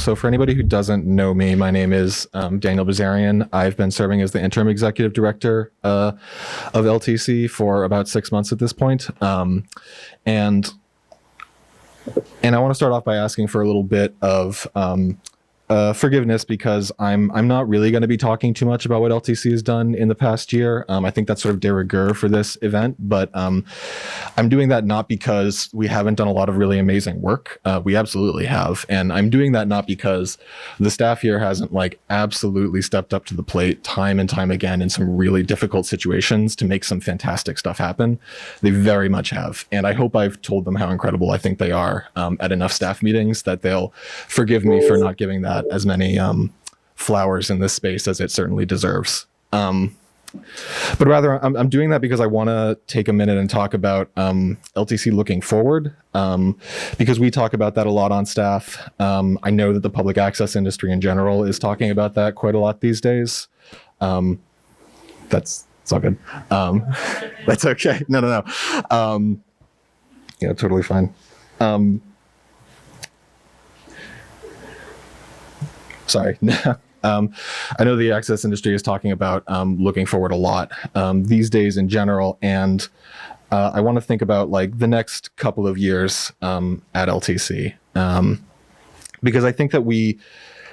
So for anybody who doesn't know me, my name is Daniel Bazarian. I've been serving as the interim executive director of LTC for about 6 months at this point. And I want to start off by asking for a little bit of forgiveness, because I'm not really going to be talking too much about what LTC has done in the past year. I think that's sort of de rigueur for this event, but I'm doing that not because we haven't done a lot of really amazing work. We absolutely have, and I'm doing that not because the staff here hasn't like absolutely stepped up to the plate time and time again in some really difficult situations to make some fantastic stuff happen. They very much have, and I hope I've told them how incredible I think they are at enough staff meetings that they'll forgive me for not giving that as many flowers in this space as it certainly deserves. But rather, I'm doing that because I want to take a minute and talk about LTC looking forward, because we talk about that a lot on staff. I know that the public access industry in general is talking about that quite a lot these days. It's all good. That's okay. No. Yeah, totally fine. Sorry. I know the access industry is talking about looking forward a lot these days in general, and I want to think about like the next couple of years at LTC, because I think that we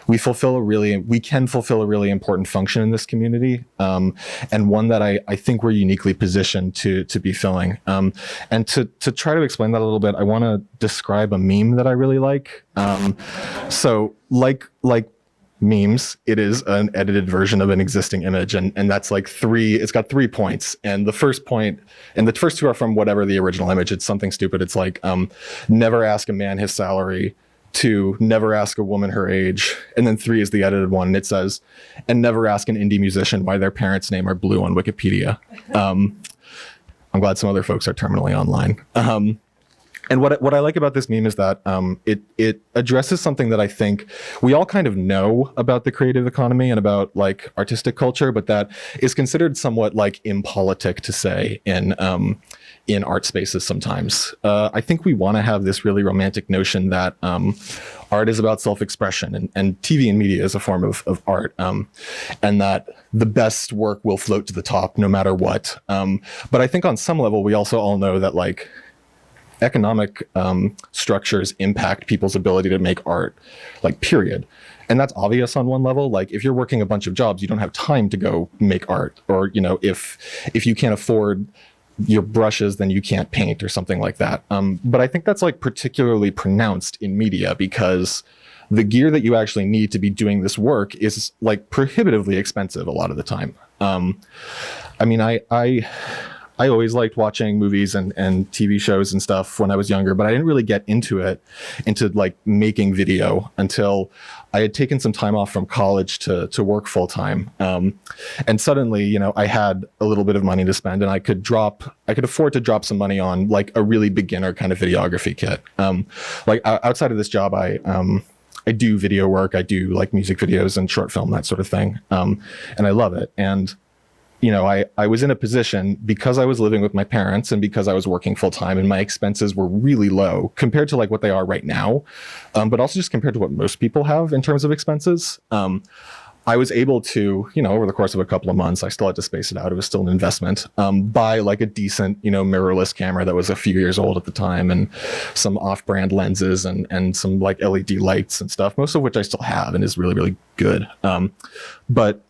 can fulfill a really important function in this community, and one that I think we're uniquely positioned to be filling. And to try to explain that a little bit, I want to describe a meme that I really like. So like memes, it is an edited version of an existing image, and that's like it's got 3 points, and the first point, and the first two are from whatever the original image. It's something stupid. It's like never ask a man his salary, 2, never ask a woman her age, and then 3 is the edited one, and it says, and never ask an indie musician why their parents' name are blue on Wikipedia. I'm glad some other folks are terminally online. And what I like about this meme is that it addresses something that I think we all kind of know about the creative economy and about like artistic culture, but that is considered somewhat like impolitic to say in art spaces sometimes. I think we want to have this really romantic notion that art is about self-expression, and TV and media is a form of art, and that the best work will float to the top no matter what. But I think on some level, we also all know that like economic structures impact people's ability to make art, like period. And that's obvious on one level. Like if you're working a bunch of jobs, you don't have time to go make art, or if you can't afford your brushes, then you can't paint or something like that. But I think that's like particularly pronounced in media, because the gear that you actually need to be doing this work is like prohibitively expensive a lot of the time. I mean, I always liked watching movies and TV shows and stuff when I was younger, but I didn't really get into like making video until I had taken some time off from college to work full time. And suddenly, I had a little bit of money to spend, and I could afford to drop some money on like a really beginner kind of videography kit. Like outside of this job, I do video work. I do like music videos and short film, that sort of thing. And I love it. And I was in a position, because I was living with my parents and because I was working full time, and my expenses were really low compared to like what they are right now, but also just compared to what most people have in terms of expenses. I was able to, over the course of a couple of months, I still had to space it out. It was still an investment, buy like a decent, mirrorless camera that was a few years old at the time, and some off-brand lenses and some like LED lights and stuff, most of which I still have and is really, really good. But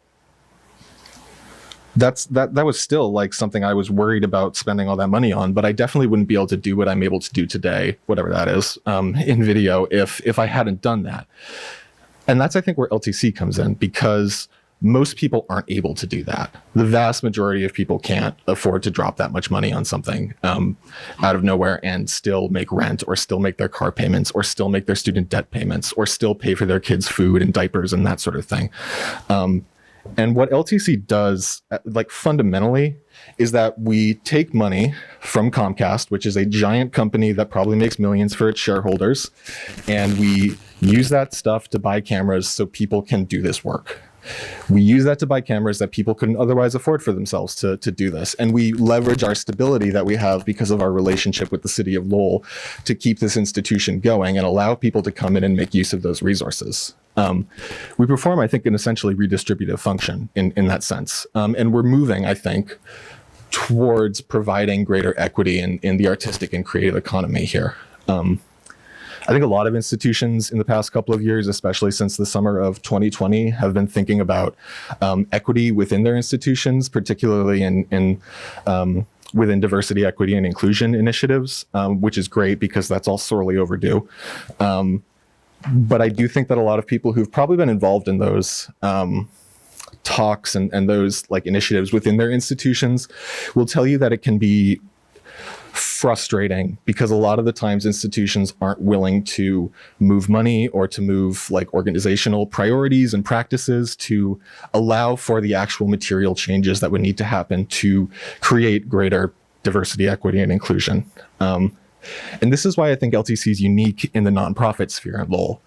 that was still like something I was worried about spending all that money on, but I definitely wouldn't be able to do what I'm able to do today, whatever that is, in video, if I hadn't done that. And that's, I think, where LTC comes in, because most people aren't able to do that. The vast majority of people can't afford to drop that much money on something out of nowhere and still make rent, or still make their car payments, or still make their student debt payments, or still pay for their kids' food and diapers and that sort of thing. And what LTC does, like fundamentally, is that we take money from Comcast, which is a giant company that probably makes millions for its shareholders, and we use that stuff to buy cameras so people can do this work. We use that to buy cameras that people couldn't otherwise afford for themselves to do this. And we leverage our stability that we have because of our relationship with the city of Lowell to keep this institution going and allow people to come in and make use of those resources. We perform, I think, an essentially redistributive function in that sense. And we're moving, I think, towards providing greater equity in the artistic and creative economy here. I think a lot of institutions in the past couple of years, especially since the summer of 2020, have been thinking about equity within their institutions, particularly within diversity, equity, and inclusion initiatives, which is great because that's all sorely overdue. But I do think that a lot of people who've probably been involved in those talks and those like initiatives within their institutions will tell you that it can be frustrating because a lot of the times institutions aren't willing to move money or to move like organizational priorities and practices to allow for the actual material changes that would need to happen to create greater diversity, equity, and inclusion. And this is why I think LTC is unique in the nonprofit sphere in Lowell.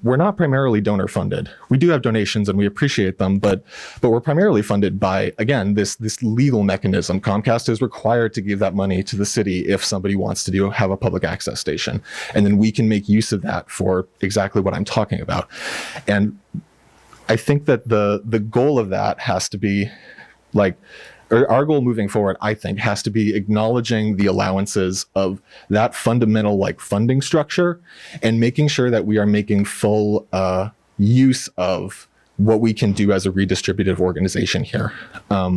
We're not primarily donor funded. We do have donations and we appreciate them, but we're primarily funded by, again, this legal mechanism. Comcast is required to give that money to the city if somebody wants to have a public access station. And then we can make use of that for exactly what I'm talking about. And I think that the goal of that has to be like, or our goal moving forward, I think, has to be acknowledging the allowances of that fundamental like funding structure and making sure that we are making full use of what we can do as a redistributive organization here. I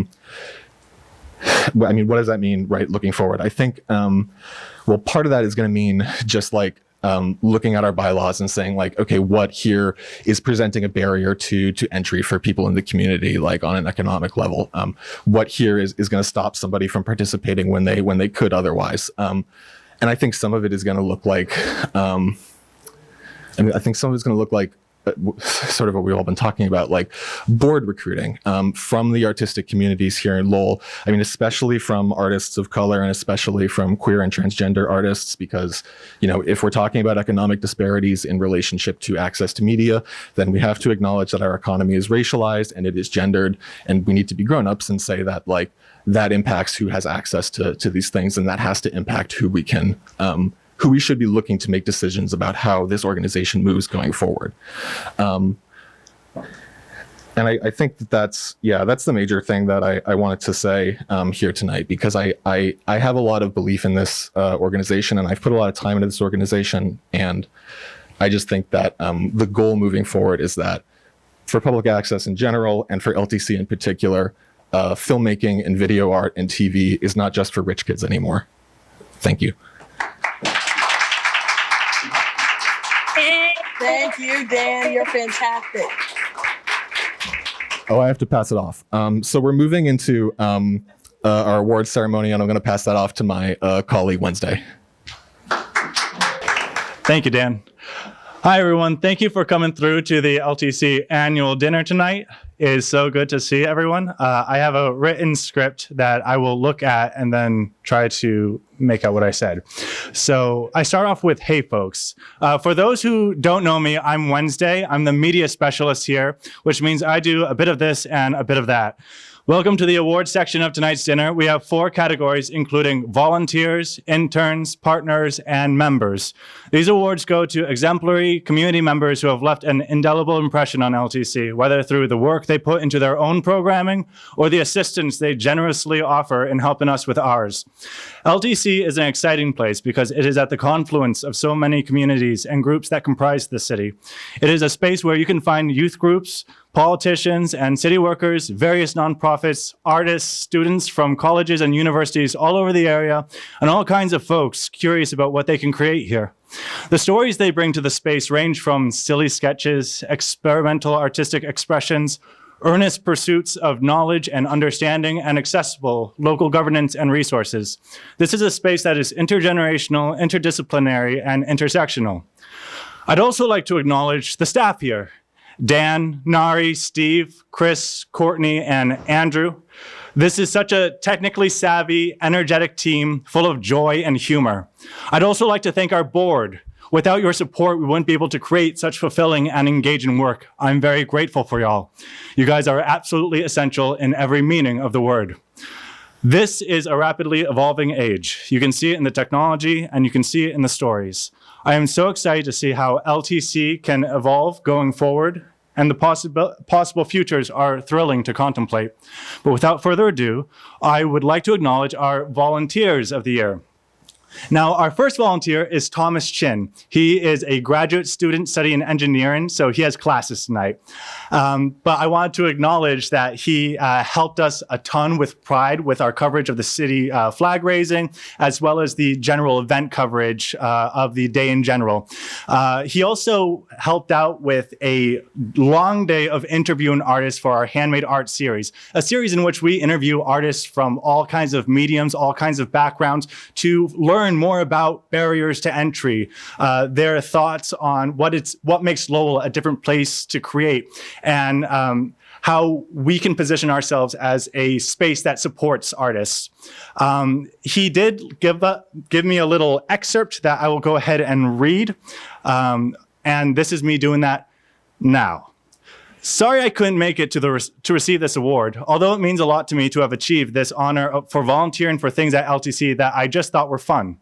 mean, what does that mean, right, looking forward? I think, well, part of that is going to mean just like looking at our bylaws and saying like, okay, what here is presenting a barrier to entry for people in the community, like on an economic level? What here is going to stop somebody from participating when they could otherwise? And I think some of it is going to look like, I think some of it's going to look like sort of what we've all been talking about, like board recruiting from the artistic communities here in Lowell. I mean, especially from artists of color and especially from queer and transgender artists, because, you know, if we're talking about economic disparities in relationship to access to media, then we have to acknowledge that our economy is racialized and it is gendered, and we need to be grown-ups and say that like that impacts who has access to these things, and that has to impact who we can who we should be looking to make decisions about how this organization moves going forward. And I think that's the major thing that I wanted to say here tonight, because I have a lot of belief in this organization, and I've put a lot of time into this organization. And I just think that the goal moving forward is that for public access in general and for LTC in particular, filmmaking and video art and TV is not just for rich kids anymore. Thank you. Thank you, Dan. You're fantastic. Oh, I have to pass it off. So we're moving into our awards ceremony, and I'm going to pass that off to my colleague Wednesday. Thank you, Dan. Hi, everyone. Thank you for coming through to the LTC annual dinner tonight. It is so good to see everyone. I have a written script that I will look at and then try to make out what I said. So I start off with, hey, folks. For those who don't know me, I'm Wednesday. I'm the media specialist here, which means I do a bit of this and a bit of that. Welcome to the awards section of tonight's dinner. We have 4 categories, including volunteers, interns, partners, and members. These awards go to exemplary community members who have left an indelible impression on LTC, whether through the work they put into their own programming or the assistance they generously offer in helping us with ours. LTC is an exciting place because it is at the confluence of so many communities and groups that comprise the city. It is a space where you can find youth groups, politicians and city workers, various nonprofits, artists, students from colleges and universities all over the area, and all kinds of folks curious about what they can create here. The stories they bring to the space range from silly sketches, experimental artistic expressions, earnest pursuits of knowledge and understanding, and accessible local governance and resources. This is a space that is intergenerational, interdisciplinary, and intersectional. I'd also like to acknowledge the staff here. Dan, Nari, Steve, Chris, Courtney, and Andrew. This is such a technically savvy, energetic team full of joy and humor. I'd also like to thank our board. Without your support, we wouldn't be able to create such fulfilling and engaging work. I'm very grateful for y'all. You guys are absolutely essential in every meaning of the word. This is a rapidly evolving age. You can see it in the technology and you can see it in the stories. I am so excited to see how LTC can evolve going forward, and the possible futures are thrilling to contemplate. But without further ado, I would like to acknowledge our volunteers of the year. Now, our first volunteer is Thomas Chin. He is a graduate student studying engineering, so he has classes tonight. But I wanted to acknowledge that he helped us a ton with pride with our coverage of the city flag raising, as well as the general event coverage of the day in general. He also helped out with a long day of interviewing artists for our Handmade Art series, a series in which we interview artists from all kinds of mediums, all kinds of backgrounds, to learn more about barriers to entry, their thoughts on what makes Lowell a different place to create, and how we can position ourselves as a space that supports artists. He did give me a little excerpt that I will go ahead and read, and this is me doing that now. Sorry I couldn't make it to receive this award, although it means a lot to me to have achieved this honor for volunteering for things at LTC that I just thought were fun.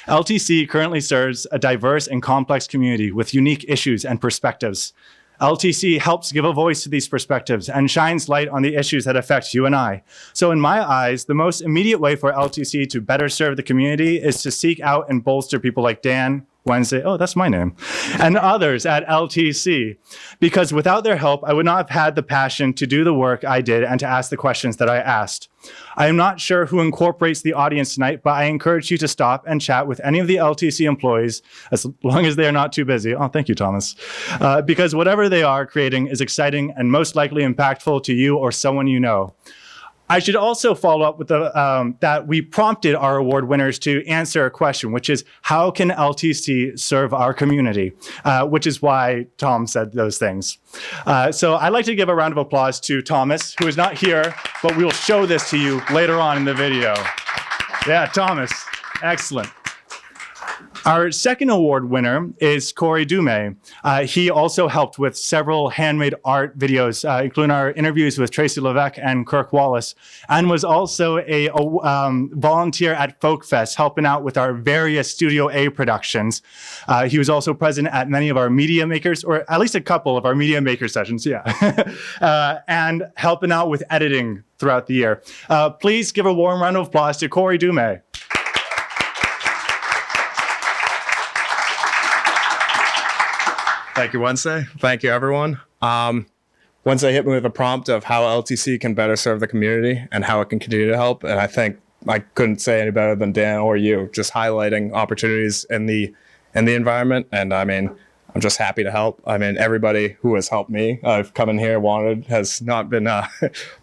LTC currently serves a diverse and complex community with unique issues and perspectives. LTC helps give a voice to these perspectives and shines light on the issues that affect you and I. So in my eyes, the most immediate way for LTC to better serve the community is to seek out and bolster people like Dan, Wednesday, oh, that's my name, and others at LTC. Because without their help, I would not have had the passion to do the work I did and to ask the questions that I asked. I am not sure who incorporates the audience tonight, but I encourage you to stop and chat with any of the LTC employees, as long as they are not too busy. Oh, thank you, Thomas. Because whatever they are creating is exciting and most likely impactful to you or someone you know. I should also follow up with that we prompted our award winners to answer a question, which is, how can LTC serve our community? Which is why Tom said those things. So I'd like to give a round of applause to Thomas, who is not here, but we will show this to you later on in the video. Yeah, Thomas, excellent. Our second award winner is Corey Dume. He also helped with several handmade art videos, including our interviews with Tracy Levesque and Kirk Wallace, and was also a volunteer at Folk Fest, helping out with our various Studio A productions. He was also present at many of our Media Makers, or at least a couple of our Media Maker sessions, yeah, and helping out with editing throughout the year. Please give a warm round of applause to Corey Dume. Thank you, Wednesday. Thank you, everyone. Wednesday hit me with a prompt of how LTC can better serve the community and how it can continue to help. And I think I couldn't say any better than Dan or you, just highlighting opportunities in the environment. And I mean, I'm just happy to help. I mean, everybody who has helped me, I've come in here, wanted, has not been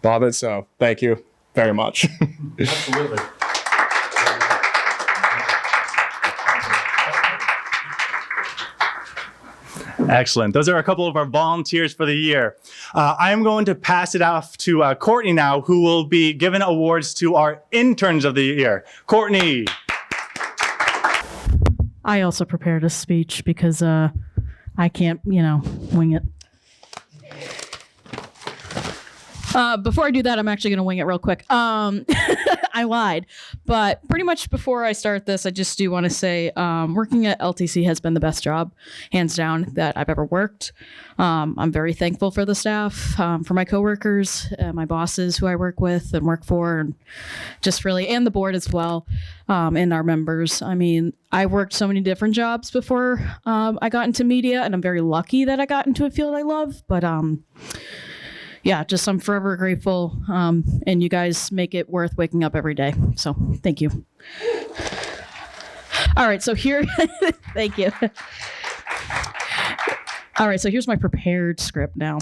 bothered. So thank you very much. Absolutely. Excellent. Those are a couple of our volunteers for the year. I am going to pass it off to Courtney now, who will be giving awards to our interns of the year. Courtney. I also prepared a speech because I can't, wing it. Before I do that, I'm actually going to wing it real quick. I lied. But pretty much before I start this, I just do want to say working at LTC has been the best job, hands down, that I've ever worked. I'm very thankful for the staff, for my coworkers, my bosses who I work with and work for, and just really, and the board as well, and our members. I mean, I worked so many different jobs before I got into media, and I'm very lucky that I got into a field I love. But yeah, just I'm forever grateful, and you guys make it worth waking up every day. So thank you. All right, so here, thank you. All right, so here's my prepared script now.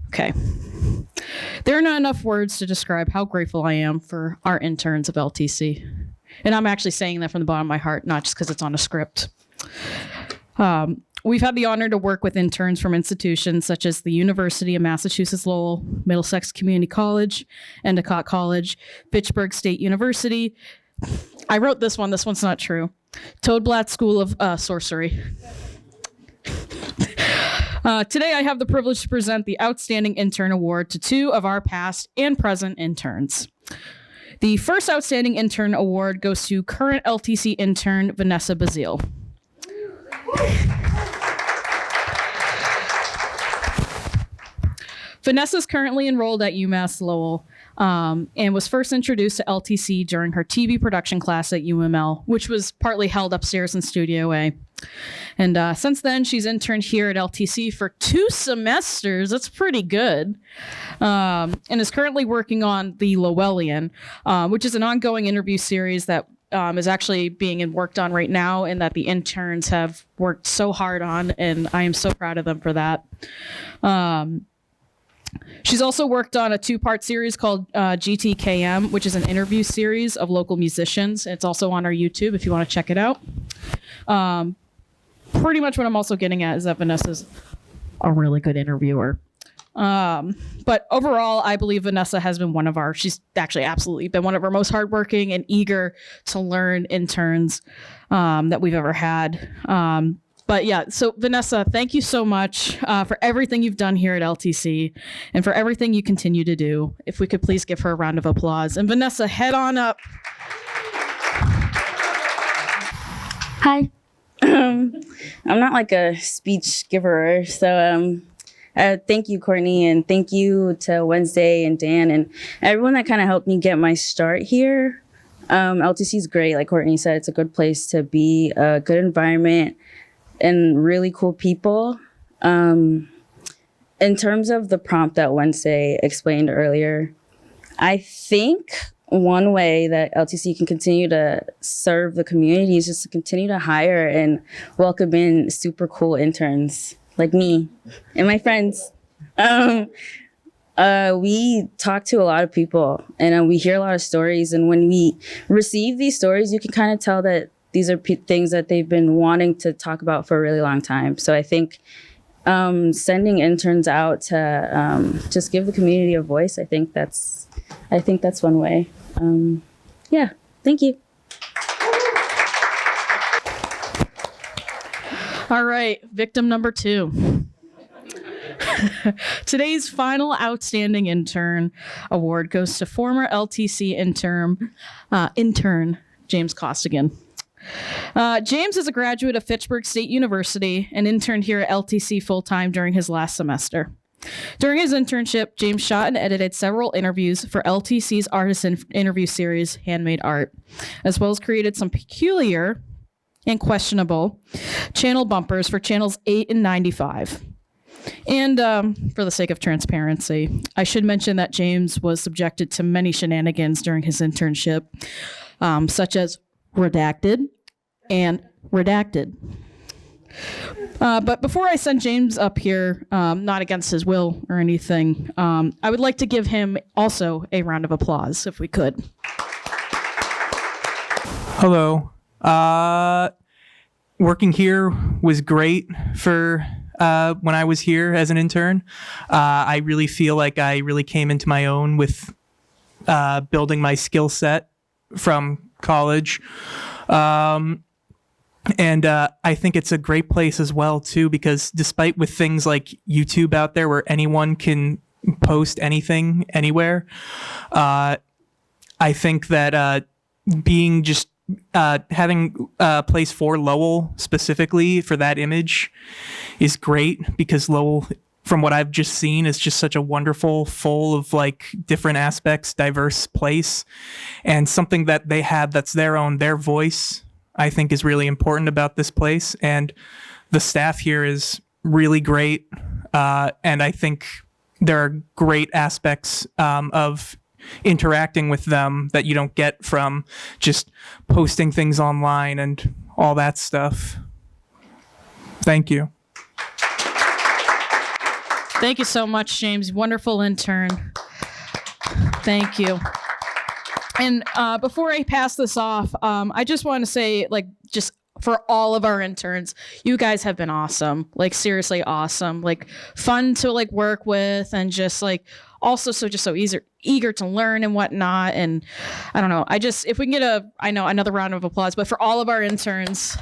Okay. There are not enough words to describe how grateful I am for our interns of LTC. And I'm actually saying that from the bottom of my heart, not just because it's on a script. We've had the honor to work with interns from institutions such as the University of Massachusetts Lowell, Middlesex Community College, Endicott College, Fitchburg State University, I wrote this one. This one's not true. Toadblatt School of Sorcery. Today, I have the privilege to present the Outstanding Intern Award to two of our past and present interns. The first Outstanding Intern Award goes to current LTC intern Vanessa Bazile. Vanessa is currently enrolled at UMass Lowell and was first introduced to LTC during her TV production class at UML, which was partly held upstairs in Studio A. And since then, she's interned here at LTC for 2 semesters. That's pretty good. And is currently working on the Lowellian, which is an ongoing interview series that is actually being worked on right now and that the interns have worked so hard on. And I am so proud of them for that. She's also worked on a 2-part series called GTKM, which is an interview series of local musicians. It's also on our YouTube if you want to check it out. Pretty much what I'm also getting at is that Vanessa's a really good interviewer. But overall, I believe Vanessa has been she's actually absolutely been one of our most hardworking and eager to learn interns that we've ever had. But yeah, so Vanessa, thank you so much for everything you've done here at LTC and for everything you continue to do. If we could please give her a round of applause. And Vanessa, head on up. Hi. I'm not like a speech giver, so thank you, Courtney, and thank you to Wednesday and Dan and everyone that kind of helped me get my start here. LTC is great. Like Courtney said, it's a good place to be, a good environment, and really cool people. In terms of the prompt that Wednesday explained earlier, I think one way that LTC can continue to serve the community is just to continue to hire and welcome in super cool interns like me and my friends. We talk to a lot of people and we hear a lot of stories. And when we receive these stories, you can kind of tell that these are things that they've been wanting to talk about for a really long time. So I think sending interns out to just give the community a voice, I think that's one way. Yeah, thank you. All right, victim number 2. Today's final Outstanding Intern Award goes to former LTC intern James Costigan. James is a graduate of Fitchburg State University and interned here at LTC full-time during his last semester. During his internship, James shot and edited several interviews for LTC's artisan interview series, Handmade Art, as well as created some peculiar and questionable channel bumpers for channels 8 and 95. And for the sake of transparency, I should mention that James was subjected to many shenanigans during his internship, such as redacted and redacted. But before I send James up here, not against his will or anything, I would like to give him also a round of applause, if we could. Hello. Working here was great for when I was here as an intern. I really feel like I really came into my own with building my skill set from college. And I think it's a great place as well, too, because despite with things like YouTube out there where anyone can post anything anywhere, I think that being just having a place for Lowell specifically for that image is great, because Lowell, from what I've just seen, is just such a wonderful, full of like different aspects, diverse place, and something that they have that's their voice, I think is really important about this place. And the staff here is really great. And I think there are great aspects of interacting with them that you don't get from just posting things online and all that stuff. Thank you. Thank you so much, James. Wonderful intern. Thank you. And before I pass this off, I just want to say, like, just for all of our interns, you guys have been awesome. Like, seriously awesome. Like, fun to like work with, and just like also so eager to learn and whatnot. And I don't know, if we can get another round of applause, but for all of our interns,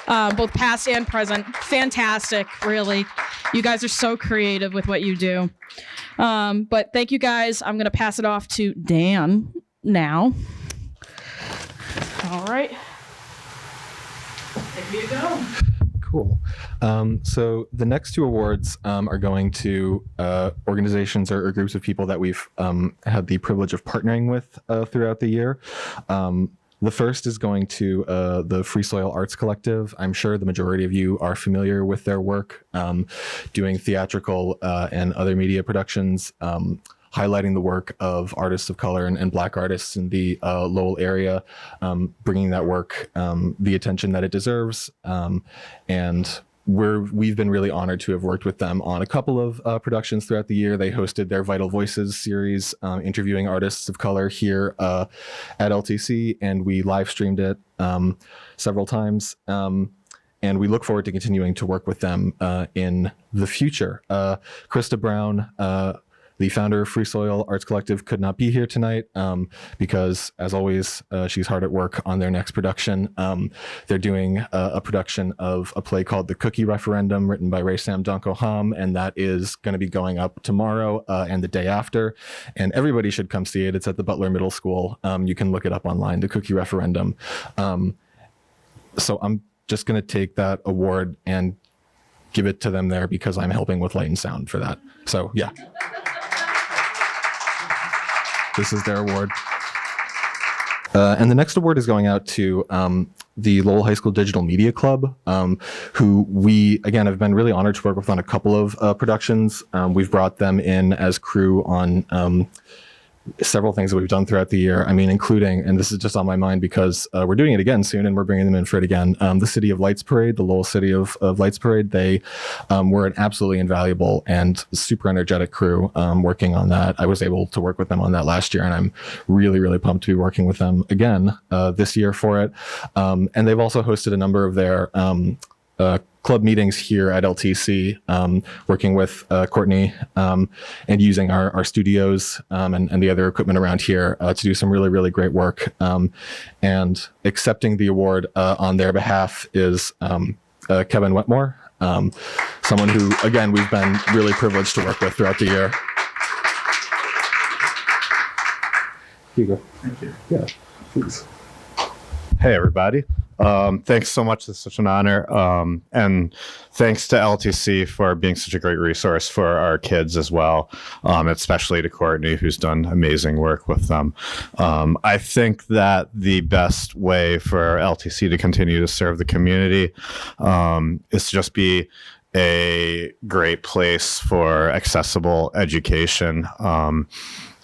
both past and present, fantastic, really. You guys are so creative with what you do. But thank you guys. I'm going to pass it off to Dan now. All right. Here you go. Cool. So the next two awards are going to organizations or groups of people that we've had the privilege of partnering with throughout the year. The first is going to the Free Soil Arts Collective. I'm sure the majority of you are familiar with their work, doing theatrical and other media productions, highlighting the work of artists of color and Black artists in the Lowell area, bringing that work the attention that it deserves. And we've been really honored to have worked with them on a couple of productions throughout the year. They hosted their Vital Voices series, interviewing artists of color here at LTC, and we live streamed it several times. And we look forward to continuing to work with them in the future. Krista Brown, the founder of Free Soil Arts Collective, could not be here tonight because, as always, she's hard at work on their next production. They're doing a production of a play called The Cookie Referendum, written by Raysam Donko-Ham, and that is going to be going up tomorrow and the day after. And everybody should come see it. It's at the Butler Middle School. You can look it up online, The Cookie Referendum. So I'm just going to take that award and give it to them there because I'm helping with light and sound for that. So, yeah. This is their award. And the next award is going out to the Lowell High School Digital Media Club, who we, again, have been really honored to work with on a couple of productions. We've brought them in as crew on several things that we've done throughout the year. I mean, including, and this is just on my mind because we're doing it again soon and we're bringing them in for it again, the City of Lights Parade, the Lowell City of Lights Parade. They were an absolutely invaluable and super energetic crew working on that. I was able to work with them on that last year, and I'm really, really pumped to be working with them again this year for it. And they've also hosted a number of their club meetings here at LTC, working with Courtney and using our studios and the other equipment around here to do some really, really great work. And accepting the award on their behalf is Kevin Wetmore, someone who, again, we've been really privileged to work with throughout the year. Here you go. Thank you. Yeah, please. Hey, everybody. Thanks so much. It's such an honor. And thanks to LTC for being such a great resource for our kids as well, especially to Courtney, who's done amazing work with them. I think that the best way for LTC to continue to serve the community is to just be a great place for accessible education.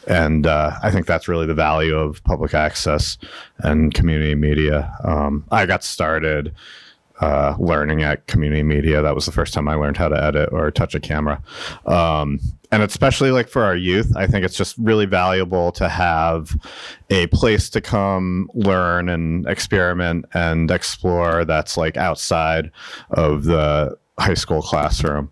And I think that's really the value of public access and community media. I got started learning at community media. That was the first time I learned how to edit or touch a camera. And especially like for our youth, I think it's just really valuable to have a place to come learn and experiment and explore that's like outside of the high school classroom.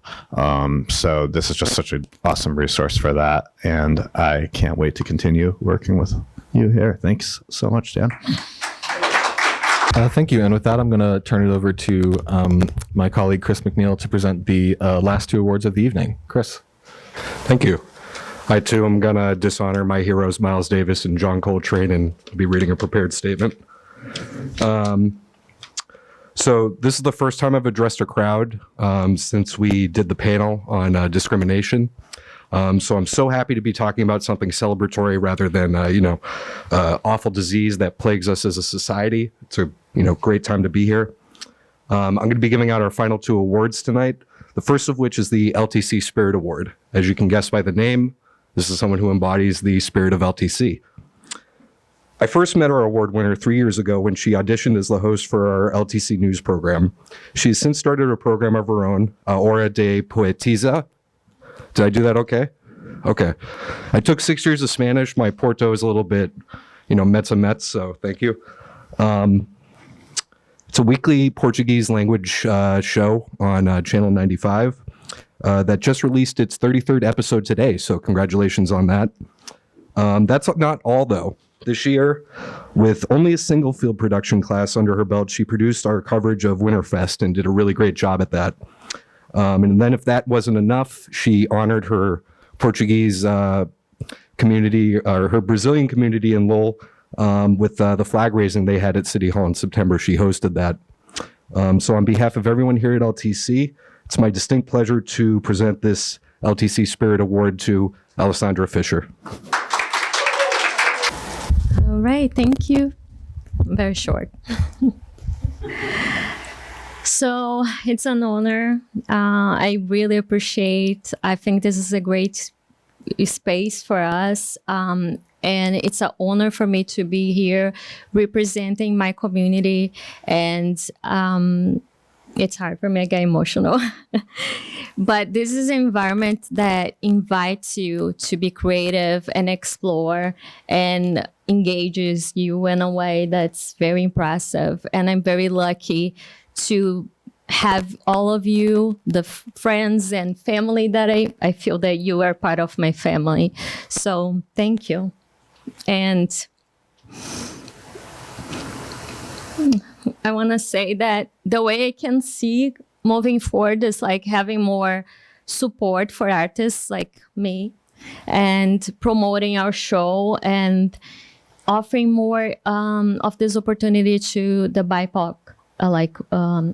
So this is just such an awesome resource for that. And I can't wait to continue working with you here. Thanks so much, Dan. Thank you. And with that, I'm going to turn it over to my colleague, Chris McNeil, to present the last two awards of the evening. Chris. Thank you. I, too, am going to dishonor my heroes, Miles Davis and John Coltrane, and be reading a prepared statement. So this is the first time I've addressed a crowd since we did the panel on discrimination. So I'm so happy to be talking about something celebratory rather than, awful disease that plagues us as a society. It's a, great time to be here. I'm going to be giving out our final two awards tonight. The first of which is the LTC Spirit Award. As you can guess by the name, this is someone who embodies the spirit of LTC. I first met our award winner 3 years ago when she auditioned as the host for our LTC news program. She's since started a program of her own, Hora de Poetisa. Did I do that okay? Okay. I took 6 years of Spanish. My Porto is a little bit, Mets, so thank you. It's a weekly Portuguese language show on Channel 95 that just released its 33rd episode today, so congratulations on that. That's not all, though. This year, with only a single field production class under her belt, she produced our coverage of Winterfest and did a really great job at that. And then if that wasn't enough, she honored her Portuguese community, or her Brazilian community in Lowell, with the flag raising they had at City Hall in September. She hosted that. So on behalf of everyone here at LTC, it's my distinct pleasure to present this LTC Spirit Award to Alessandra Fisher. All right, thank you. Very short. So it's an honor. I really appreciate. I think this is a great space for us. And it's an honor for me to be here representing my community. And it's hard for me, I get emotional. But this is an environment that invites you to be creative and explore and engages you in a way that's very impressive. And I'm very lucky to have all of you, the friends and family that I feel that you are part of my family. So thank you. And I want to say that the way I can see moving forward is like having more support for artists like me and promoting our show and offering more of this opportunity to the BIPOC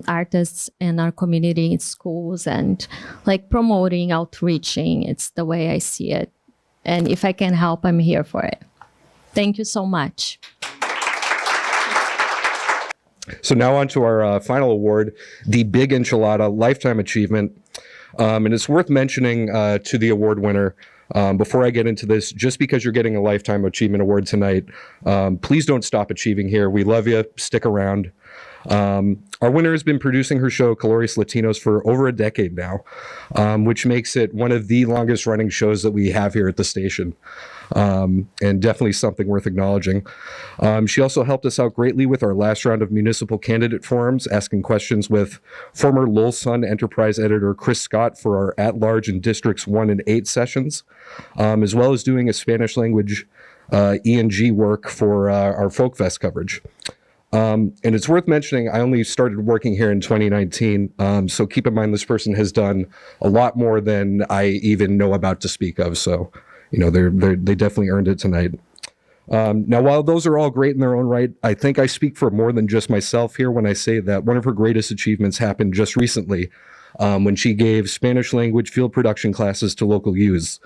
artists in our community, in schools, and like promoting, outreaching. It's the way I see it. And if I can help, I'm here for it. Thank you so much. So now on to our final award, the Big Enchilada Lifetime Achievement. And it's worth mentioning to the award winner, before I get into this, just because you're getting a Lifetime Achievement Award tonight, please don't stop achieving here. We love you. Stick around. Our winner has been producing her show, Colores Latinos, for over a decade now, which makes it one of the longest running shows that we have here at the station. And definitely something worth acknowledging. She also helped us out greatly with our last round of municipal candidate forums, asking questions with former Lowell Sun Enterprise editor Chris Scott for our at-large in Districts 1 and 8 sessions, as well as doing a Spanish language E&G work for our Folk Fest coverage. And it's worth mentioning, I only started working here in 2019, so keep in mind this person has done a lot more than I even know about to speak of. So, you know, they definitely earned it tonight. Now, while those are all great in their own right, I think I speak for more than just myself here when I say that one of her greatest achievements happened just recently when she gave Spanish language field production classes to local youths.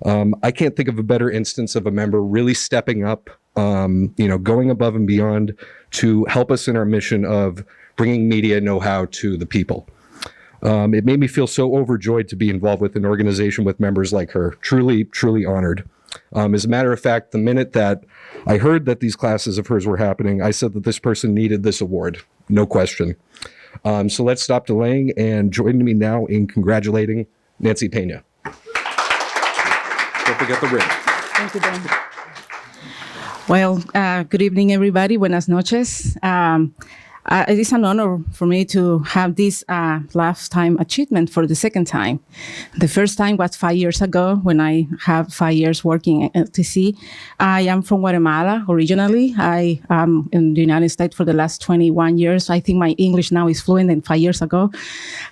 I can't think of a better instance of a member really stepping up, going above and beyond to help us in our mission of bringing media know-how to the people. It made me feel so overjoyed to be involved with an organization with members like her. Truly, truly honored. As a matter of fact, the minute that I heard that these classes of hers were happening, I said that this person needed this award, no question. So let's stop delaying and join me now in congratulating Nancy Pena. Don't forget the ring. Thank you, Dan. Well, good evening, everybody. Buenas noches. It is an honor for me to have this lifetime achievement for the second time. The first time was 5 years ago when I have 5 years working at LTC. I am from Guatemala originally. I am in the United States for the last 21 years. I think my English now is fluent than 5 years ago.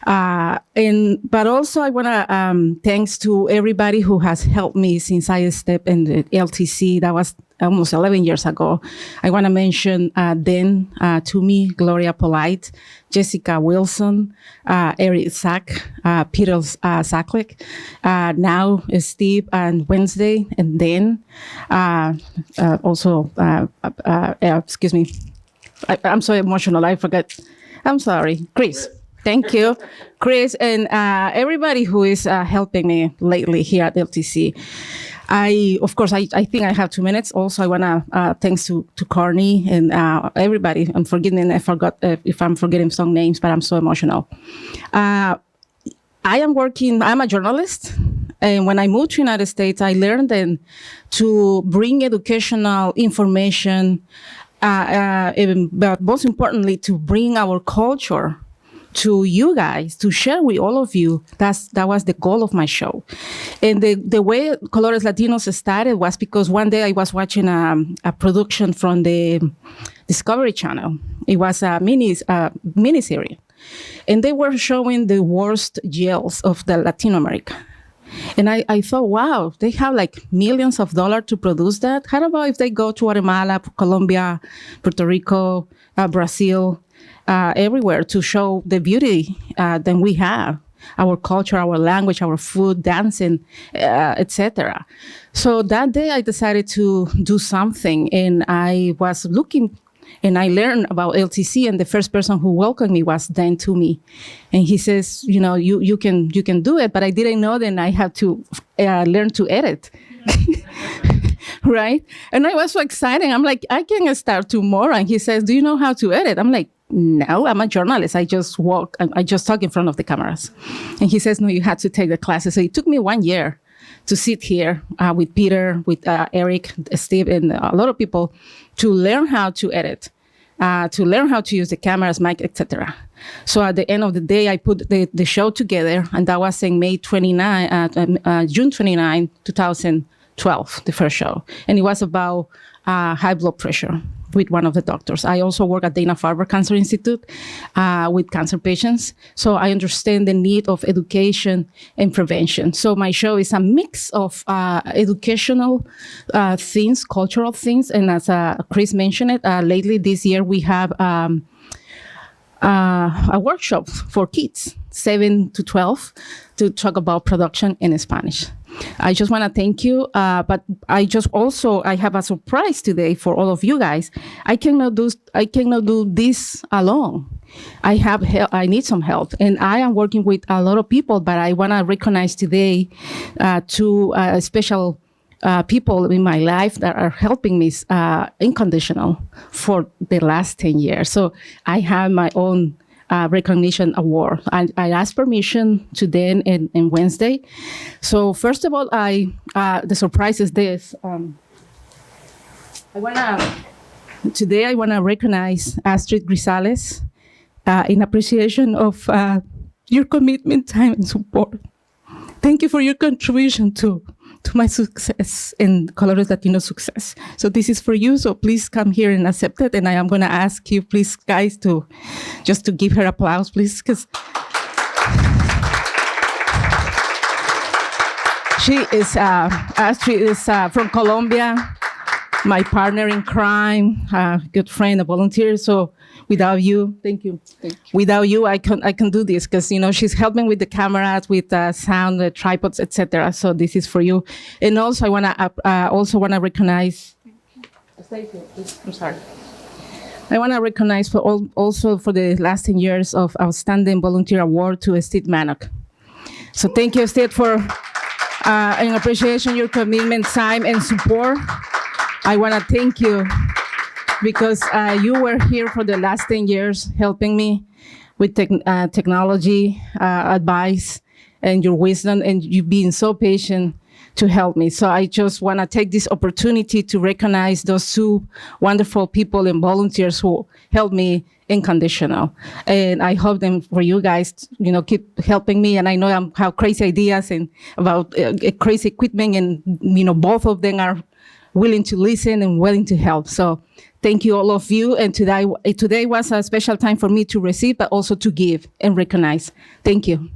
But also I want to thanks to everybody who has helped me since I stepped in the LTC. That was almost 11 years ago. I want to mention Dan Toomey, Gloria Polite, Jessica Wilson, Eric Sack, Peter Sacklick, now Steve and Wednesday, and Dan. Excuse me. I'm so emotional. I forgot. I'm sorry. Chris. Thank you, Chris, and everybody who is helping me lately here at LTC. I think I have 2 minutes. Also, I want to thanks to Carney and everybody. I'm forgetting. I forgot if I'm forgetting some names, but I'm so emotional. I'm a journalist. And when I moved to United States, I learned then to bring educational information, but most importantly, to bring our culture to you guys, to share with all of you. That was the goal of my show. And the way Colores Latinos started was because one day I was watching a production from the Discovery Channel. It was a miniseries. And they were showing the worst jails of the Latin America. And I thought, wow, they have like millions of dollars to produce that. How about if they go to Guatemala, Colombia, Puerto Rico, Brazil, everywhere to show the beauty that we have, our culture, our language, our food, dancing, etc. So that day I decided to do something, and I was looking. And I learned about LTC, and the first person who welcomed me was Dan Toomey. And he says, you know, you can do it, but I didn't know then I had to learn to edit. Right? And I was so excited. I'm like, I can start tomorrow. And he says, do you know how to edit? I'm like, no, I'm a journalist. I just talk in front of the cameras. And he says, no, you had to take the classes. So it took me 1 year to sit here with Peter, with Eric, Steve, and a lot of people to learn how to edit, to learn how to use the cameras, mic, etc. So at the end of the day, I put the show together, and that was in June 29, 2012, the first show. And it was about high blood pressure with one of the doctors. I also work at Dana-Farber Cancer Institute with cancer patients. So I understand the need of education and prevention. So my show is a mix of educational things, cultural things. And as Chris mentioned it, lately this year we have a workshop for kids, 7 to 12, to talk about production in Spanish. I just want to thank you, but I have a surprise today for all of you guys. I cannot do this alone. I have help. I need some help, and I am working with a lot of people. But I want to recognize today two special people in my life that are helping me unconditional for the last 10 years. So I have my own recognition award. I asked permission to Dan and Wednesday. So first of all, the surprise is this. Today I wanna recognize Astrid Grisales in appreciation of your commitment, time, and support. Thank you for your contribution to my success and Colores Latino success. So this is for you, so please come here and accept it. And I am gonna ask you, please, guys, to give her applause, please, because Astrid is from Colombia, my partner in crime, good friend, a volunteer. So without you, thank you. Without you, I can do this because she's helping with the cameras, with sound, the tripods, etc. So this is for you. And also, I wanna recognize. I'm sorry. I want to recognize for the last 10 years of Outstanding Volunteer Award to Steve Mannock. So thank you, Steve, for in appreciation your commitment, time, and support. I want to thank you because you were here for the last 10 years helping me with technology, advice, and your wisdom, and you've been so patient to help me. So I just want to take this opportunity to recognize those two wonderful people and volunteers who helped me unconditional. And I hope them for you guys, keep helping me. And I know I have crazy ideas and about crazy equipment, and both of them are willing to listen and willing to help. So thank you, all of you. And today was a special time for me to receive, but also to give and recognize. Thank you.